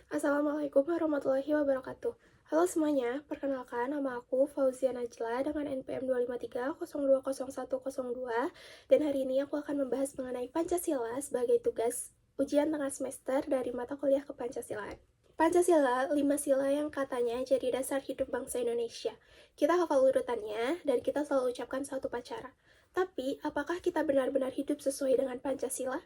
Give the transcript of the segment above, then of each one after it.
Assalamualaikum warahmatullahi wabarakatuh. Halo semuanya, perkenalkan nama aku Fauzia Najla dengan NPM 253020102 dan hari ini aku akan membahas mengenai Pancasila sebagai tugas ujian tengah semester dari mata kuliah Kepancasilaan. Pancasila, 5 sila yang katanya jadi dasar hidup bangsa Indonesia. Kita hafal urutannya dan kita selalu ucapkan satu pacara. Tapi, apakah kita benar-benar hidup sesuai dengan Pancasila?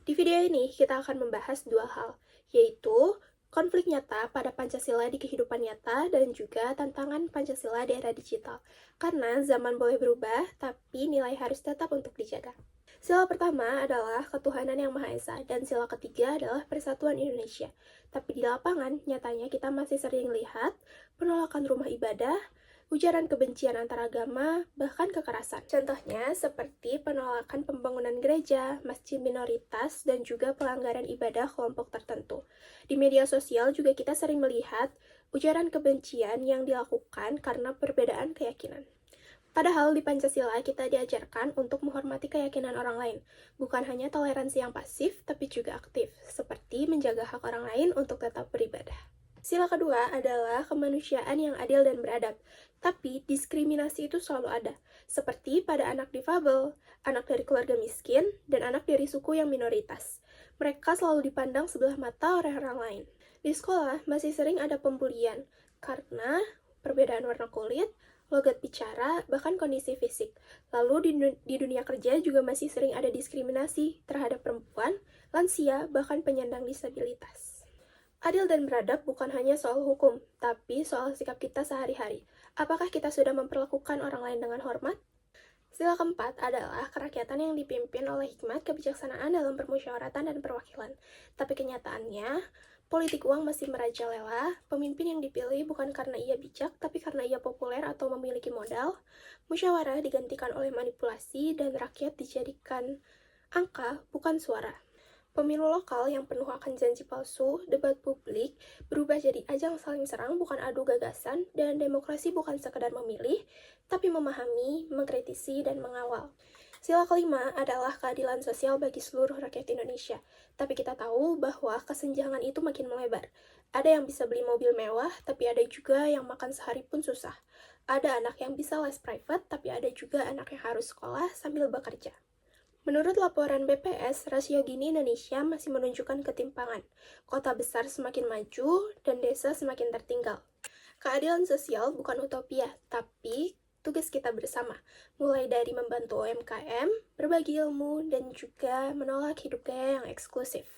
Di video ini, kita akan membahas dua hal, yaitu konflik nyata pada Pancasila di kehidupan nyata dan juga tantangan Pancasila di era digital. Karena zaman boleh berubah, tapi nilai harus tetap untuk dijaga. Sila pertama adalah ketuhanan yang Maha Esa, dan sila ketiga adalah persatuan Indonesia. Tapi di lapangan, nyatanya kita masih sering lihat penolakan rumah ibadah, ujaran kebencian antar agama, bahkan kekerasan. Contohnya seperti penolakan pembangunan gereja, masjid minoritas, dan juga pelanggaran ibadah kelompok tertentu. Di media sosial juga kita sering melihat ujaran kebencian yang dilakukan karena perbedaan keyakinan. Padahal di Pancasila kita diajarkan untuk menghormati keyakinan orang lain, bukan hanya toleransi yang pasif, tapi juga aktif, seperti menjaga hak orang lain untuk tetap beribadah. Sila kedua adalah kemanusiaan yang adil dan beradab, tapi diskriminasi itu selalu ada, seperti pada anak difabel, anak dari keluarga miskin, dan anak dari suku yang minoritas. Mereka selalu dipandang sebelah mata oleh orang lain. Di sekolah masih sering ada pembulian, karena perbedaan warna kulit, logat bicara, bahkan kondisi fisik. Lalu di dunia kerja juga masih sering ada diskriminasi terhadap perempuan, lansia, bahkan penyandang disabilitas. Adil dan beradab bukan hanya soal hukum, tapi soal sikap kita sehari-hari. Apakah kita sudah memperlakukan orang lain dengan hormat? Sila keempat adalah kerakyatan yang dipimpin oleh hikmat kebijaksanaan dalam permusyawaratan dan perwakilan. Tapi kenyataannya, politik uang masih merajalela, pemimpin yang dipilih bukan karena ia bijak, tapi karena ia populer atau memiliki modal, musyawarah digantikan oleh manipulasi, dan rakyat dijadikan angka, bukan suara. Pemilu lokal yang penuh akan janji palsu, debat publik, berubah jadi ajang saling serang bukan adu gagasan, dan demokrasi bukan sekedar memilih, tapi memahami, mengkritisi, dan mengawal. Sila kelima adalah keadilan sosial bagi seluruh rakyat Indonesia. Tapi kita tahu bahwa kesenjangan itu makin melebar. Ada yang bisa beli mobil mewah, tapi ada juga yang makan sehari pun susah. Ada anak yang bisa les private, tapi ada juga anak yang harus sekolah sambil bekerja. Menurut laporan BPS, rasio Gini Indonesia masih menunjukkan ketimpangan. Kota besar semakin maju dan desa semakin tertinggal. Keadilan sosial bukan utopia, tapi tugas kita bersama, mulai dari membantu UMKM, berbagi ilmu, dan juga menolak hidup gaya yang eksklusif.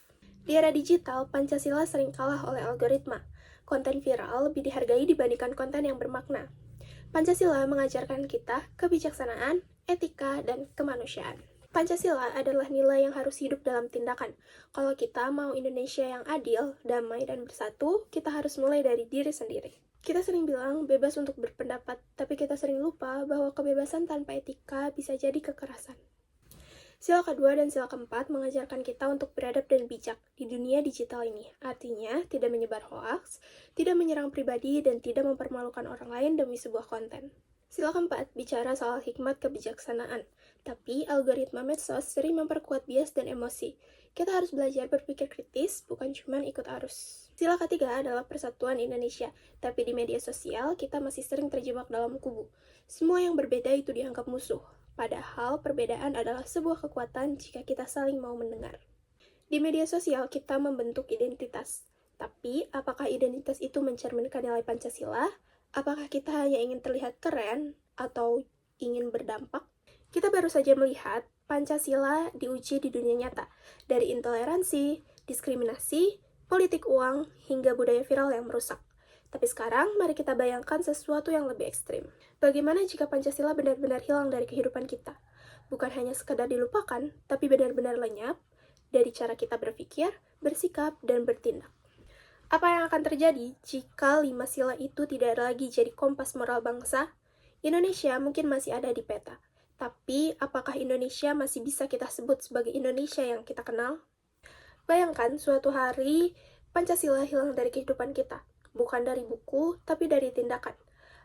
Di era digital, Pancasila sering kalah oleh algoritma. Konten viral lebih dihargai dibandingkan konten yang bermakna. Pancasila mengajarkan kita kebijaksanaan, etika, dan kemanusiaan. Pancasila adalah nilai yang harus hidup dalam tindakan. Kalau kita mau Indonesia yang adil, damai, dan bersatu, kita harus mulai dari diri sendiri. Kita sering bilang bebas untuk berpendapat, tapi kita sering lupa bahwa kebebasan tanpa etika bisa jadi kekerasan. Sila kedua dan sila keempat mengajarkan kita untuk beradab dan bijak di dunia digital ini. Artinya, tidak menyebar hoaks, tidak menyerang pribadi, dan tidak mempermalukan orang lain demi sebuah konten. Sila keempat bicara soal hikmat kebijaksanaan, tapi algoritma medsos sering memperkuat bias dan emosi. Kita harus belajar berpikir kritis, bukan cuma ikut arus. Sila ketiga adalah persatuan Indonesia, tapi di media sosial kita masih sering terjebak dalam kubu. Semua yang berbeda itu dianggap musuh, padahal perbedaan adalah sebuah kekuatan jika kita saling mau mendengar. Di media sosial kita membentuk identitas, tapi apakah identitas itu mencerminkan nilai Pancasila? Apakah kita hanya ingin terlihat keren atau ingin berdampak? Kita baru saja melihat Pancasila diuji di dunia nyata, dari intoleransi, diskriminasi, politik uang, hingga budaya viral yang merusak. Tapi sekarang, mari kita bayangkan sesuatu yang lebih ekstrim. Bagaimana jika Pancasila benar-benar hilang dari kehidupan kita? Bukan hanya sekadar dilupakan, tapi benar-benar lenyap dari cara kita berpikir, bersikap, dan bertindak. Apa yang akan terjadi jika 5 sila itu tidak lagi jadi kompas moral bangsa? Indonesia mungkin masih ada di peta, tapi apakah Indonesia masih bisa kita sebut sebagai Indonesia yang kita kenal? Bayangkan suatu hari Pancasila hilang dari kehidupan kita, bukan dari buku, tapi dari tindakan.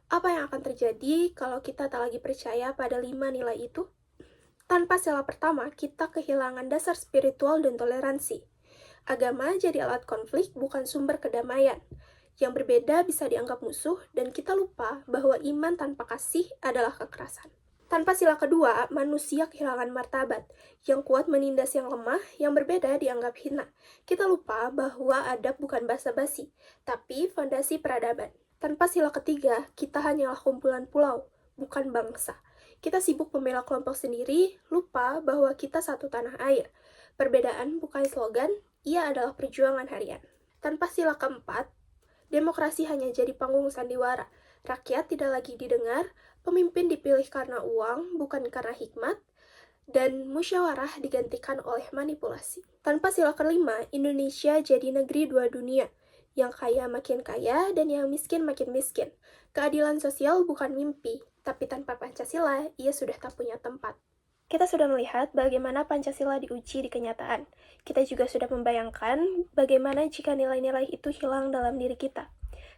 Apa yang akan terjadi kalau kita tak lagi percaya pada 5 nilai itu? Tanpa sila pertama, kita kehilangan dasar spiritual dan toleransi. Agama jadi alat konflik, bukan sumber kedamaian. Yang berbeda bisa dianggap musuh, dan kita lupa bahwa iman tanpa kasih adalah kekerasan. Tanpa sila kedua, manusia kehilangan martabat. Yang kuat menindas yang lemah, yang berbeda dianggap hina. Kita lupa bahwa adab bukan basa-basi, tapi fondasi peradaban. Tanpa sila ketiga, kita hanyalah kumpulan pulau, bukan bangsa. Kita sibuk membela kelompok sendiri, lupa bahwa kita satu tanah air. Perbedaan bukan slogan, ia adalah perjuangan harian. Tanpa sila keempat, demokrasi hanya jadi panggung sandiwara. Rakyat tidak lagi didengar, pemimpin dipilih karena uang, bukan karena hikmat, dan musyawarah digantikan oleh manipulasi. Tanpa sila kelima, Indonesia jadi negeri dua dunia. Yang kaya makin kaya, dan yang miskin makin miskin. Keadilan sosial bukan mimpi, tapi tanpa Pancasila, ia sudah tak punya tempat. Kita sudah melihat bagaimana Pancasila diuji di kenyataan. Kita juga sudah membayangkan bagaimana jika nilai-nilai itu hilang dalam diri kita.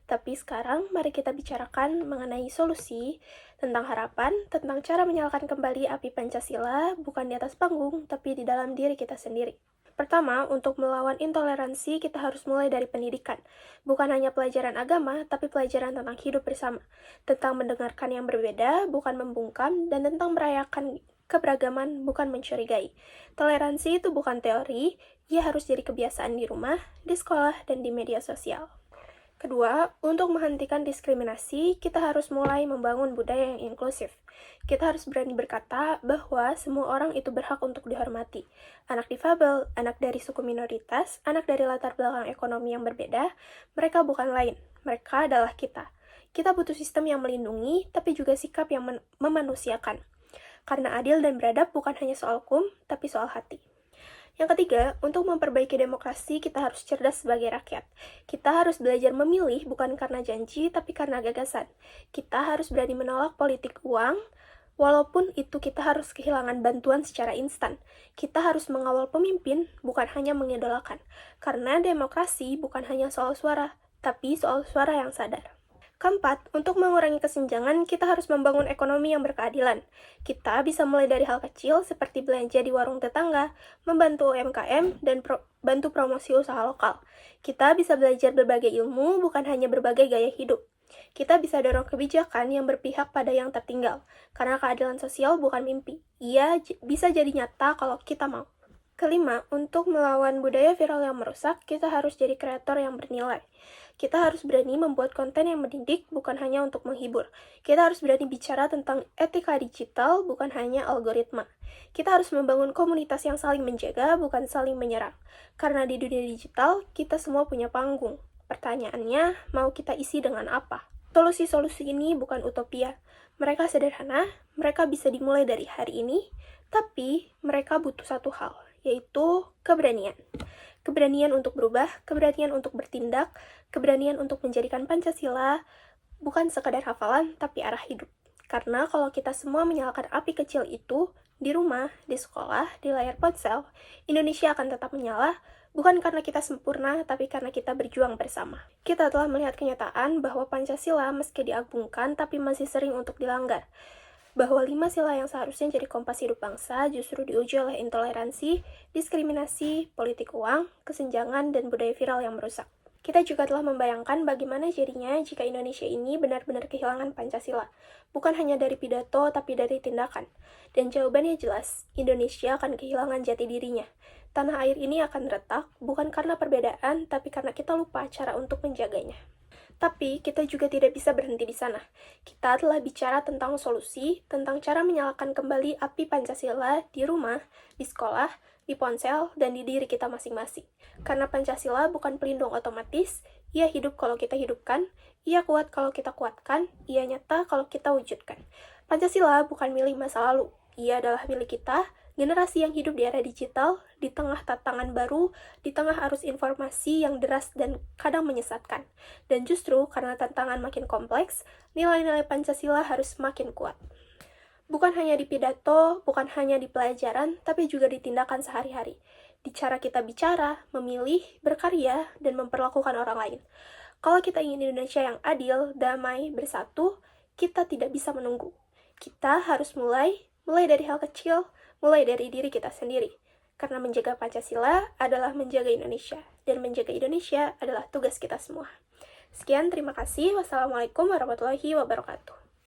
Tapi sekarang, mari kita bicarakan mengenai solusi, tentang harapan, tentang cara menyalakan kembali api Pancasila, bukan di atas panggung, tapi di dalam diri kita sendiri. Pertama, untuk melawan intoleransi, kita harus mulai dari pendidikan. Bukan hanya pelajaran agama, tapi pelajaran tentang hidup bersama. Tentang mendengarkan yang berbeda, bukan membungkam, dan tentang merayakan keberagaman, bukan mencurigai. Toleransi itu bukan teori, ia harus jadi kebiasaan di rumah, di sekolah, dan di media sosial. Kedua, untuk menghentikan diskriminasi, kita harus mulai membangun budaya yang inklusif. Kita harus berani berkata bahwa semua orang itu berhak untuk dihormati. Anak difabel, anak dari suku minoritas, anak dari latar belakang ekonomi yang berbeda, mereka bukan lain, mereka adalah kita. Kita butuh sistem yang melindungi, tapi juga sikap yang memanusiakan. Karena adil dan beradab bukan hanya soal hukum, tapi soal hati. Yang ketiga, untuk memperbaiki demokrasi, kita harus cerdas sebagai rakyat. Kita harus belajar memilih bukan karena janji, tapi karena gagasan. Kita harus berani menolak politik uang, walaupun itu kita harus kehilangan bantuan secara instan. Kita harus mengawal pemimpin, bukan hanya mengidolakan. Karena demokrasi bukan hanya soal suara, tapi soal suara yang sadar. Keempat, untuk mengurangi kesenjangan, kita harus membangun ekonomi yang berkeadilan. Kita bisa mulai dari hal kecil seperti belanja di warung tetangga, membantu UMKM, dan bantu promosi usaha lokal. Kita bisa belajar berbagai ilmu, bukan hanya berbagai gaya hidup. Kita bisa dorong kebijakan yang berpihak pada yang tertinggal, karena keadilan sosial bukan mimpi. Ia bisa jadi nyata kalau kita mau. Kelima, untuk melawan budaya viral yang merusak, kita harus jadi kreator yang bernilai. Kita harus berani membuat konten yang mendidik, bukan hanya untuk menghibur. Kita harus berani bicara tentang etika digital, bukan hanya algoritma. Kita harus membangun komunitas yang saling menjaga, bukan saling menyerang. Karena di dunia digital, kita semua punya panggung. Pertanyaannya, mau kita isi dengan apa? Solusi-solusi ini bukan utopia. Mereka sederhana, mereka bisa dimulai dari hari ini, tapi mereka butuh satu hal, yaitu keberanian. Keberanian untuk berubah, keberanian untuk bertindak, keberanian untuk menjadikan Pancasila bukan sekadar hafalan, tapi arah hidup. Karena kalau kita semua menyalakan api kecil itu, di rumah, di sekolah, di layar ponsel, Indonesia akan tetap menyala, bukan karena kita sempurna, tapi karena kita berjuang bersama. Kita telah melihat kenyataan bahwa Pancasila meski diagungkan, tapi masih sering untuk dilanggar. Bahwa 5 sila yang seharusnya jadi kompas hidup bangsa justru diuji oleh intoleransi, diskriminasi, politik uang, kesenjangan, dan budaya viral yang merusak. Kita juga telah membayangkan bagaimana jadinya jika Indonesia ini benar-benar kehilangan Pancasila. Bukan hanya dari pidato, tapi dari tindakan. Dan jawabannya jelas, Indonesia akan kehilangan jati dirinya. Tanah air ini akan retak, bukan karena perbedaan, tapi karena kita lupa cara untuk menjaganya. Tapi kita juga tidak bisa berhenti di sana. Kita telah bicara tentang solusi, tentang cara menyalakan kembali api Pancasila di rumah, di sekolah, di ponsel, dan di diri kita masing-masing. Karena Pancasila bukan pelindung otomatis, ia hidup kalau kita hidupkan, ia kuat kalau kita kuatkan, ia nyata kalau kita wujudkan. Pancasila bukan milik masa lalu, ia adalah milik kita, generasi yang hidup di era digital, di tengah tantangan baru, di tengah arus informasi yang deras dan kadang menyesatkan. Dan justru karena tantangan makin kompleks, nilai-nilai Pancasila harus makin kuat. Bukan hanya di pidato, bukan hanya di pelajaran, tapi juga di tindakan sehari-hari. Di cara kita bicara, memilih, berkarya, dan memperlakukan orang lain. Kalau kita ingin Indonesia yang adil, damai, bersatu, kita tidak bisa menunggu. Kita harus mulai dari hal kecil, mulai dari diri kita sendiri. Karena menjaga Pancasila adalah menjaga Indonesia, dan menjaga Indonesia adalah tugas kita semua. Sekian, terima kasih. Wassalamualaikum warahmatullahi wabarakatuh.